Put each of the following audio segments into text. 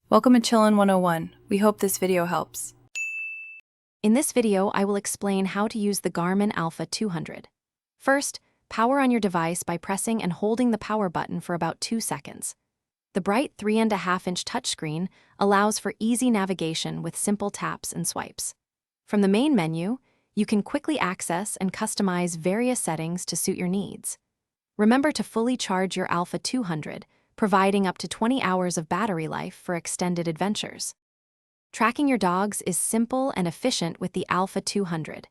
Welcome to Chillin' 101. We hope this video helps. In this video, I will explain how to use the Garmin Alpha 200. First, power on your device by pressing and holding the power button for about 2 seconds. The bright 3.5-inch touchscreen allows for easy navigation with simple taps and swipes. From the main menu, you can quickly access and customize various settings to suit your needs. Remember to fully charge your Alpha 200, providing up to 20 hours of battery life for extended adventures. Tracking your dogs is simple and efficient with the Alpha 200.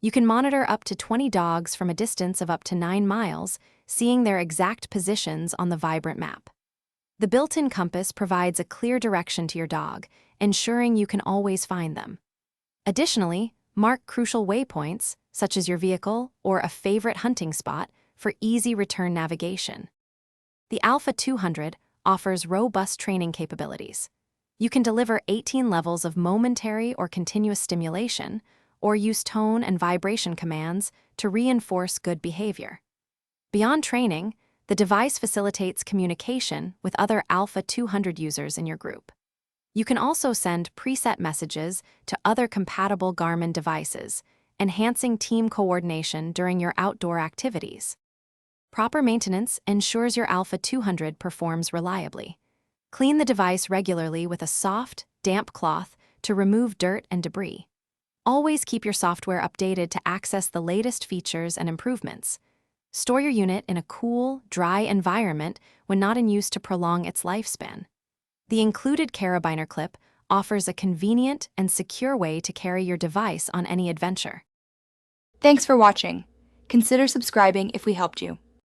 You can monitor up to 20 dogs from a distance of up to 9 miles, seeing their exact positions on the vibrant map. The built-in compass provides a clear direction to your dog, ensuring you can always find them. Additionally, mark crucial waypoints, such as your vehicle or a favorite hunting spot, for easy return navigation. The Alpha 200 offers robust training capabilities. You can deliver 18 levels of momentary or continuous stimulation, or use tone and vibration commands to reinforce good behavior. Beyond training, the device facilitates communication with other Alpha 200 users in your group. You can also send preset messages to other compatible Garmin devices, enhancing team coordination during your outdoor activities. Proper maintenance ensures your Alpha 200 performs reliably. Clean the device regularly with a soft, damp cloth to remove dirt and debris. Always keep your software updated to access the latest features and improvements. Store your unit in a cool, dry environment when not in use to prolong its lifespan. The included carabiner clip offers a convenient and secure way to carry your device on any adventure. Thanks for watching. Consider subscribing if we helped you.